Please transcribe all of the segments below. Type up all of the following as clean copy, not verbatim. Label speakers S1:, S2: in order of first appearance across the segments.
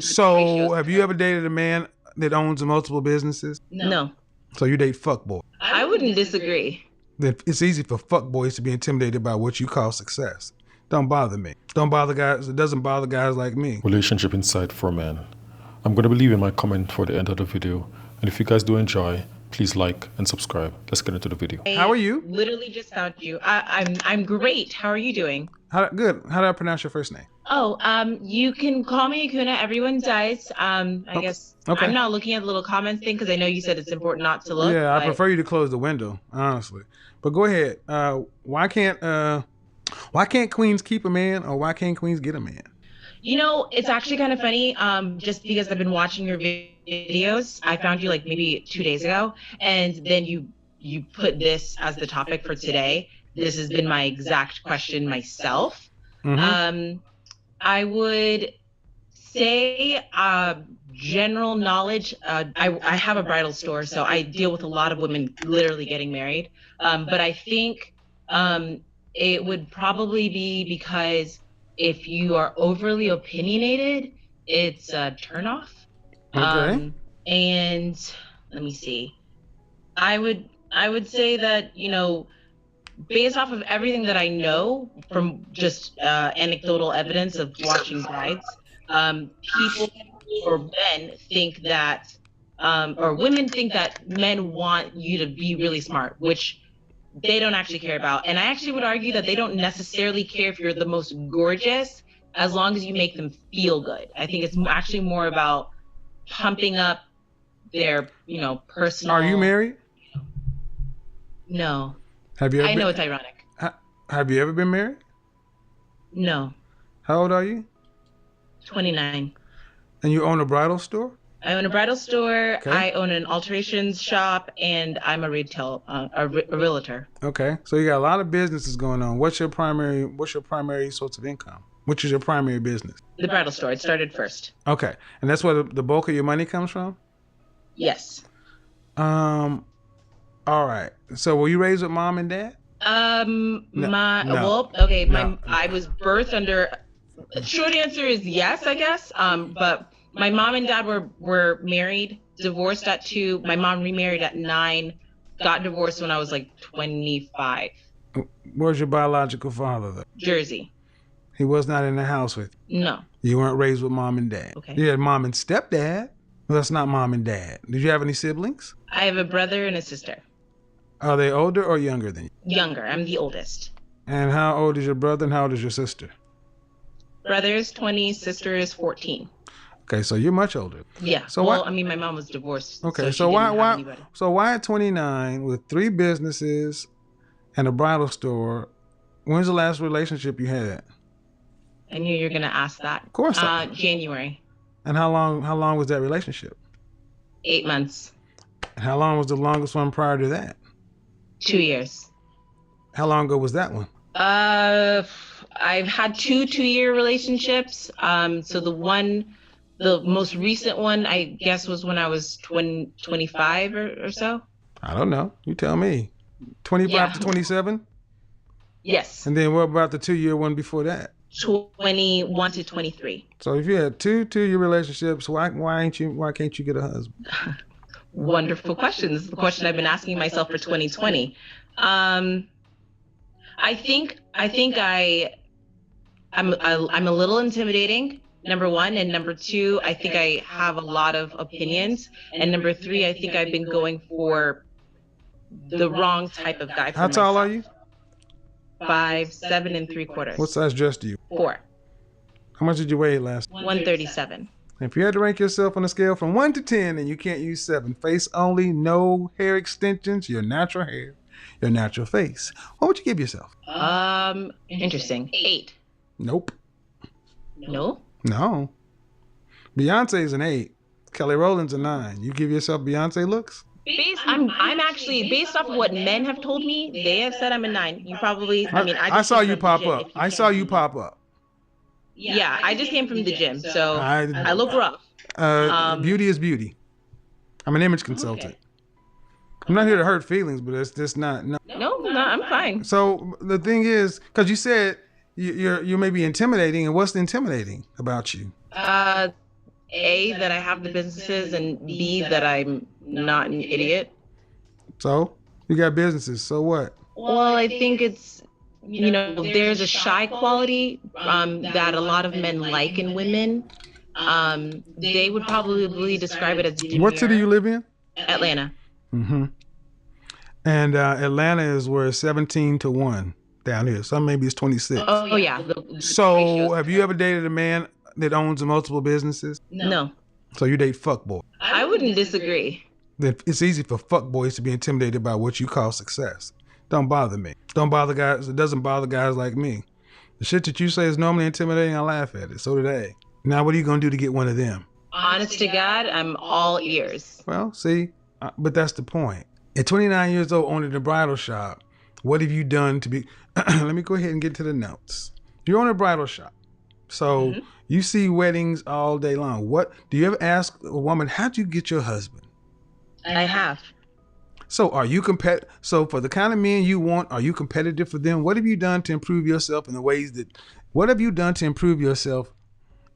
S1: So, have you ever dated a man that owns multiple businesses?
S2: No.
S1: So you date fuckboy.
S2: I wouldn't disagree.
S1: It's easy for fuckboys to be intimidated by what you call success. Don't bother me. Don't bother guys. It doesn't bother guys like me.
S3: Relationship Insight for Men. I'm going to be leaving my comment for the end of the video. And if you guys do enjoy, please like and subscribe. Let's get into the video.
S1: How are you?
S2: Literally just found you. I'm great. How are you doing?
S1: Good. How do I pronounce your first name?
S2: Oh, you can call me Akuna. Everyone does. I guess
S1: Okay.
S2: I'm not looking at the little comments thing because I know you said it's important not to look.
S1: Yeah, I prefer you to close the window, honestly. But go ahead. Why can't queens keep a man, or why can't queens get a man?
S2: You know, it's actually kind of funny. Just because I've been watching your videos, I found you like maybe 2 days ago, and then you put this as the topic for today. This has been my exact question myself.
S1: Mm-hmm.
S2: I would say general knowledge. I have a bridal store, so I deal with a lot of women literally getting married. But I think it would probably be because if you are overly opinionated, it's a turnoff.
S1: Okay.
S2: And let me see. I would say that, you know, based off of everything that I know from just anecdotal evidence of watching brides, people or men think that, or women think that men want you to be really smart, which they don't actually care about. And I actually would argue that they don't necessarily care if you're the most gorgeous, as long as you make them feel good. I think it's actually more about pumping up their, you know, personal.
S1: Are you married?
S2: No.
S1: Have you ever
S2: I know it's ironic.
S1: Have you ever been married?
S2: No.
S1: How old are you?
S2: 29.
S1: And you own a bridal store?
S2: I own a bridal store.
S1: Okay.
S2: I own an alterations shop, and I'm a realtor.
S1: Okay. So you got a lot of businesses going on. What's your primary source of income? Which is your primary business?
S2: The bridal store. It started first.
S1: Okay. And that's where the bulk of your money comes from?
S2: Yes.
S1: All right. So were you raised with mom and dad?
S2: I was birthed under. Short answer is yes, I guess. But my mom and dad were married, divorced at 2. My mom remarried at 9, got divorced when I was like 25.
S1: Where's your biological father, though?
S2: Jersey.
S1: He was not in the house with you?
S2: No.
S1: You weren't raised with mom and dad?
S2: Okay.
S1: You had mom and stepdad? Well, that's not mom and dad. Did you have any siblings?
S2: I have a brother and a sister.
S1: Are they older or younger than you?
S2: Younger. I'm the oldest.
S1: And how old is your brother and how old is your sister?
S2: Brother is 20, sister is 14.
S1: Okay, so you're much older.
S2: Yeah.
S1: So
S2: well,
S1: why?
S2: I mean, my mom was divorced.
S1: Okay,
S2: so
S1: why at 29 with 3 businesses and a bridal store? When's the last relationship you had?
S2: I knew you were gonna ask that.
S1: Of course.
S2: January.
S1: And how long was that relationship?
S2: 8 months.
S1: And how long was the longest one prior to that?
S2: 2 years.
S1: How long ago was that one?
S2: I've had 2 2-year relationships. So the most recent one, I guess, was when I was 25 or so.
S1: I don't know. You tell me. 25 to 27?
S2: Yes.
S1: And then what about the 2-year one before that?
S2: 21 to 23.
S1: So if you had 2-2-year relationships, why can't you get a husband?
S2: Wonderful question. This is the question I've been asking myself for 2020. I think I'm a little intimidating, number 1, and number 2, I think I have a lot of opinions, and number 3, I think I've been going for the wrong type of guy.
S1: How tall are you?
S2: 5'7" 3/4".
S1: What size dress do you?
S2: 4.
S1: How much did you weigh last?
S2: 137.
S1: If you had to rank yourself on a scale from 1 to 10 and you can't use 7, face only, no hair extensions, your natural hair, your natural face, what would you give yourself?
S2: Interesting. 8.
S1: Nope.
S2: No?
S1: No. Beyonce's an 8. Kelly Rowland's a 9. You give yourself Beyonce looks?
S2: I'm actually, based off of what men have told me, they have said I'm a 9. You probably,
S1: I saw you pop up. I saw you pop up.
S2: Yeah, I just came from the gym, so I look rough.
S1: Beauty is beauty. I'm an image consultant. Okay. I'm not here to hurt feelings, but it's just not. No,
S2: I'm fine.
S1: So the thing is, because you said you may be intimidating, and what's intimidating about you?
S2: A, that I have the businesses, and B, that I'm not an idiot.
S1: So you got businesses. So what?
S2: Well, I think it's, there's a shy quality that a lot of men like in women. They would probably describe it as
S1: What city you
S2: demure.
S1: live in?
S2: Atlanta.
S1: Mm-hmm. And Atlanta is where it's 17-1 down here. Some maybe it's 26.
S2: Oh yeah. The
S1: So
S2: ratios.
S1: have you ever dated a man that owns multiple businesses?
S2: No,
S1: So you date fuckboy.
S2: I wouldn't disagree.
S1: It's easy for fuckboys to be intimidated by what you call success. Don't bother me. Don't bother guys. It doesn't bother guys like me. The shit that you say is normally intimidating. I laugh at it. So do they. Now what are you gonna do to get one of them?
S2: Honest to God, I'm all ears.
S1: Well, see, but that's the point. At 29 years old, owning a bridal shop, what have you done to be? Let me go ahead and get to the notes. You own a bridal shop, so you see weddings all day long. What do you ever ask a woman? How'd you get your husband?
S2: I have.
S1: So are you So for the kind of men you want, are you competitive for them? What have you done to improve yourself in the ways that? What have you done to improve yourself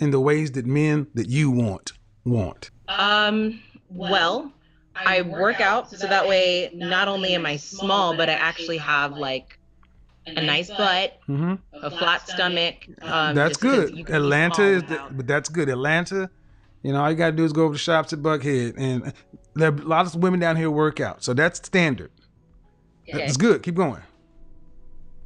S1: in the ways that men that you want?
S2: Well, I work out so that way not only am I small, but I actually have like a nice butt, a flat stomach.
S1: That's
S2: just 'cause
S1: good.
S2: you can be
S1: Atlanta
S2: small
S1: is,
S2: without-
S1: but that's good. Atlanta, all you gotta do is go over to shops at Buckhead, and there are a lot of women down here work out, so that's standard.
S2: Okay.
S1: That's good. Keep going.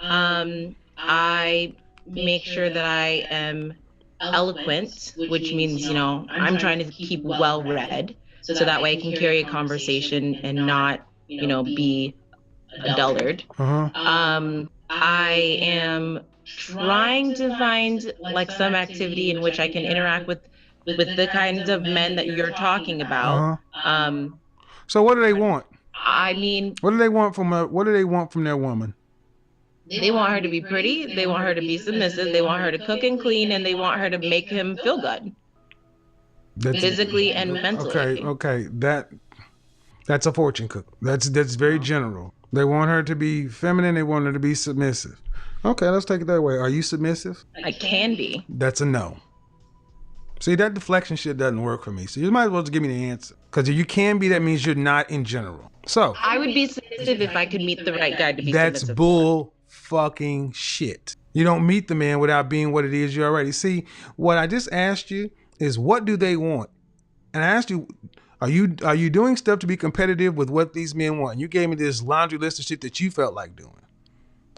S2: I make sure that I am eloquent, which means, I'm trying to keep well read so that way I can carry a conversation and not, be a dullard. I am trying to find like some activity in which I can interact with the kinds of men that you're talking about.
S1: So what do they want?
S2: I mean,
S1: What do they want from their woman?
S2: they want her to be pretty, they want her to be submissive, they want her to cook and clean, and they want her to make him feel good. Physically and mentally.
S1: Okay. That's a fortune cookie. That's very general. They want her to be feminine, they want her to be submissive. Okay, let's take it that way. Are you submissive?
S2: I can be.
S1: That's a no. See, that deflection shit doesn't work for me. So you might as well just give me the answer. Because if you can be, that means you're not in general. So
S2: I would be submissive if I could meet the right guy to be
S1: that's
S2: submissive.
S1: bull fucking shit. You don't meet the man without being what it is you already. See, what I just asked you is what do they want? And I asked you, are you doing stuff to be competitive with what these men want? And you gave me this laundry list of shit that you felt like doing.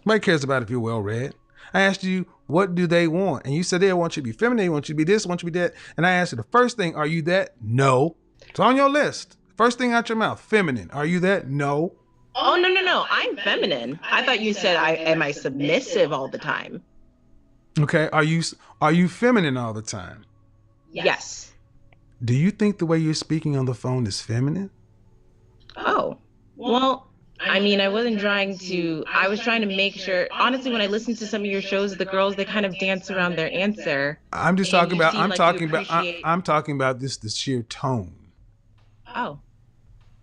S1: Nobody cares about if you're well read. I asked you, what do they want? And you said they want you to be feminine, they want you to be this, want you to be that. And I asked you the first thing, are you that? No. It's on your list. First thing out your mouth, feminine. Are you that? No.
S2: Oh, no. I'm feminine. I thought you said am I submissive all the time?
S1: Okay. Are you feminine all the time?
S2: Yes.
S1: Do you think the way you're speaking on the phone is feminine?
S2: Oh, well, I mean, I was trying to make sure, honestly, when I listen to some of your shows, the girls, they kind of dance around their answer.
S1: I'm talking about the sheer tone.
S2: Oh.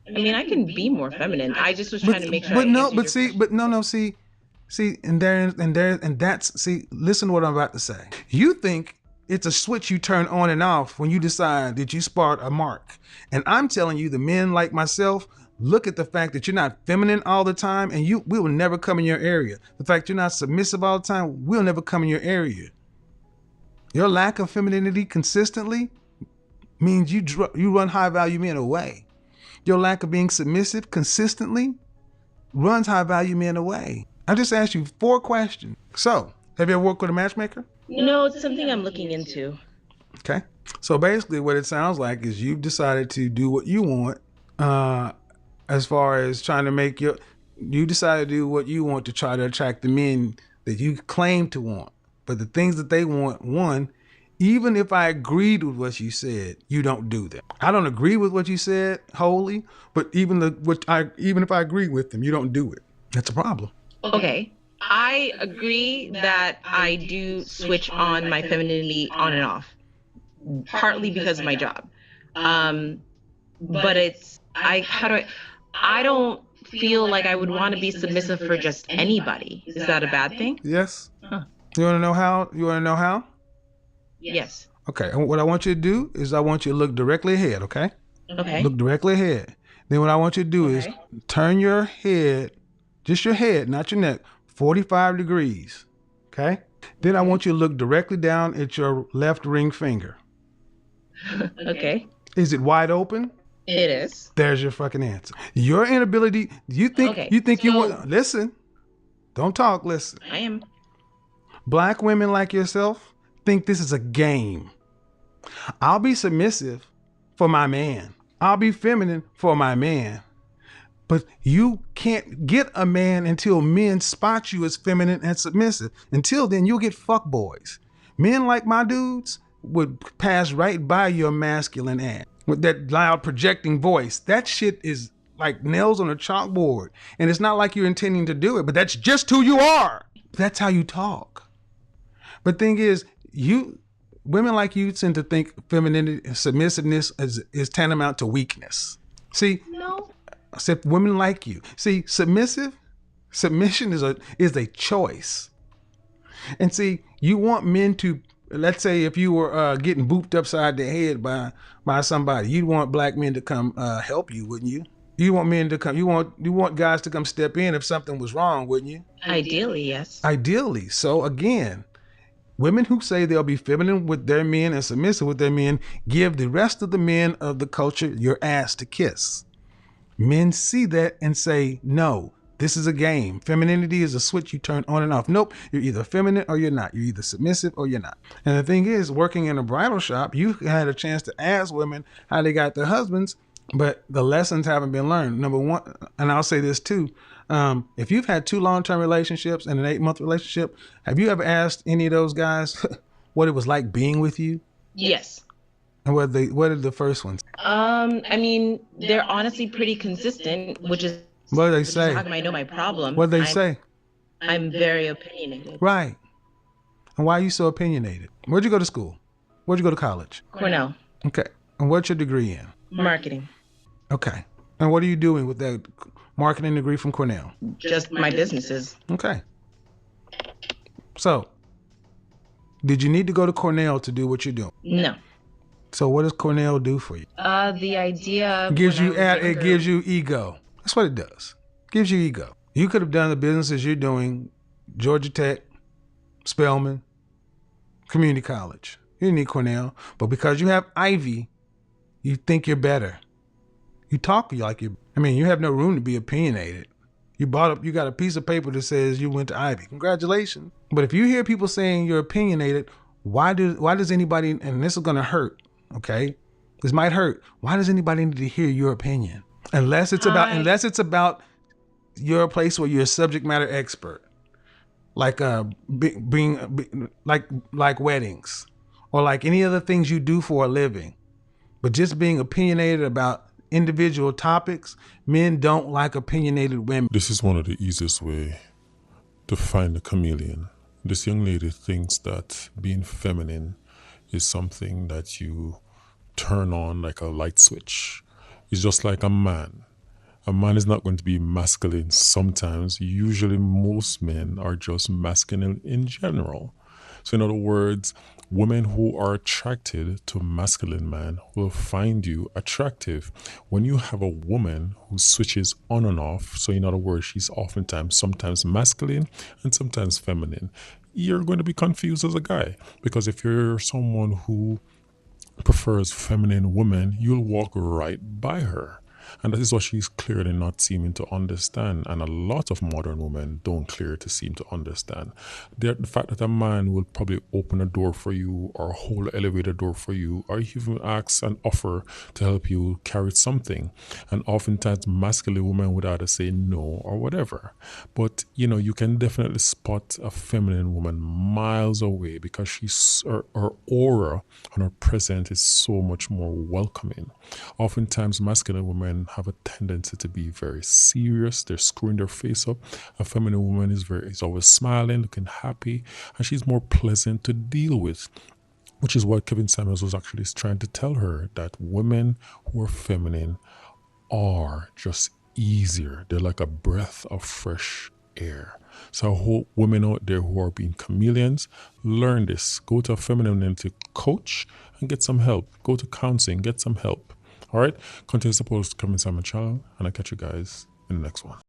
S2: I mean, I can be more feminine. I just was trying to make sure.
S1: Listen to what I'm about to say. You think it's a switch you turn on and off when you decide that you spot a mark. And I'm telling you, the men like myself, look at the fact that you're not feminine all the time and we will never come in your area. The fact you're not submissive all the time, we'll never come in your area. Your lack of femininity consistently means you run high value men away. Your lack of being submissive consistently runs high value men away. I just asked you 4 questions. So, have you ever worked with a matchmaker?
S2: No, it's something I'm looking into.
S1: Okay. So basically what it sounds like is you've decided to do what you want as far as trying to you decided to do what you want to try to attract the men that you claim to want. But the things that they want, one, even if I agreed with what you said, you don't do them. I don't agree with what you said wholly, but even if I agree with them, you don't do it. That's a problem.
S2: Okay. I agree that I do switch on my femininity on and off, partly because of my job. But I don't feel like I would want to be submissive for just anybody. Is that a bad thing?
S1: Yes.
S2: Huh.
S1: You want to know how?
S2: Yes.
S1: Okay. And what I want you to do is I want you to look directly ahead, okay?
S2: Okay.
S1: Look directly ahead. Then what I want you to do is turn your head, just your head, not your neck, 45 degrees. Okay? Then I want you to look directly down at your left ring finger.
S2: Okay.
S1: Is it wide open?
S2: It is.
S1: There's your fucking answer. Your inability, you think you want, listen, don't talk, listen.
S2: I am.
S1: Black women like yourself think this is a game. I'll be submissive for my man. I'll be feminine for my man. But you can't get a man until men spot you as feminine and submissive. Until then, you'll get fuckboys. Men like my dudes would pass right by your masculine ass with that loud projecting voice. That shit is like nails on a chalkboard. And it's not like you're intending to do it, but that's just who you are. That's how you talk. But thing is, women like you tend to think femininity, submissiveness is tantamount to weakness. See,
S2: No.
S1: I said women like you. See, submission is a choice. And see, you want men to, let's say if you were getting booped upside the head by somebody, you'd want black men to come help you, wouldn't you? You want men to come, you want guys to come step in if something was wrong, wouldn't you?
S2: Ideally, yes.
S1: Ideally. So again, women who say they'll be feminine with their men and submissive with their men give the rest of the men of the culture your ass to kiss. Men see that and say, no, this is a game. Femininity is a switch you turn on and off. Nope, you're either feminine or you're not. You're either submissive or you're not. And the thing is, working in a bridal shop, you had a chance to ask women how they got their husbands, but the lessons haven't been learned. Number one, and I'll say this too, if you've had 2 long-term relationships and an 8-month relationship, have you ever asked any of those guys what it was like being with you?
S2: Yes.
S1: And what did the first ones?
S2: I mean, they're honestly pretty consistent, which is
S1: what do they say?
S2: How come I know my problem?
S1: What do they say?
S2: I'm very opinionated.
S1: Right. And why are you so opinionated? Where'd you go to school? Where'd you go to college?
S2: Cornell.
S1: Okay. And what's your degree in?
S2: Marketing.
S1: Okay. And what are you doing with that marketing degree from Cornell?
S2: Just my businesses.
S1: Okay. So, did you need to go to Cornell to do what you're doing?
S2: No.
S1: So what does Cornell do for you?
S2: The idea
S1: it gives you ego. That's what it does. Gives you ego. You could have done the businesses you're doing, Georgia Tech, Spelman, community college. You didn't need Cornell, but because you have Ivy, you think you're better. You talk like you. I mean, you have no room to be opinionated. You got a piece of paper that says you went to Ivy. Congratulations. But if you hear people saying you're opinionated, why does anybody? And this is gonna hurt. Okay, this might hurt. Why does anybody need to hear your opinion? Unless it's about your place where you're a subject matter expert, like being like weddings or like any other things you do for a living. But just being opinionated about individual topics, men don't like opinionated women.
S3: This is one of the easiest way to find a chameleon. This young lady thinks that being feminine is something that you turn on like a light switch. It's just like a man. A man is not going to be masculine sometimes. Usually most men are just masculine in general. So in other words, women who are attracted to a masculine man will find you attractive. When you have a woman who switches on and off, so in other words, she's sometimes masculine and sometimes feminine, you're going to be confused as a guy. Because if you're someone who prefers feminine women, you'll walk right by her. And that is what she's clearly not seeming to understand. And a lot of modern women don't clear to seem to understand. The fact that a man will probably open a door for you or hold an elevator door for you or even ask and offer to help you carry something. And oftentimes masculine women would either say no or whatever. But, you can definitely spot a feminine woman miles away because her aura and her presence is so much more welcoming. Oftentimes masculine women have a tendency to be very serious. They're screwing their face up. A feminine woman is always smiling, looking happy, and she's more pleasant to deal with, which is what Kevin Samuels was actually trying to tell her, that women who are feminine are just easier. They're like a breath of fresh air. So I hope women out there who are being chameleons learn this. Go to a femininity coach and get some help. Go to counseling, get some help. All right? Continue to support, come inside my channel, and I'll catch you guys in the next one.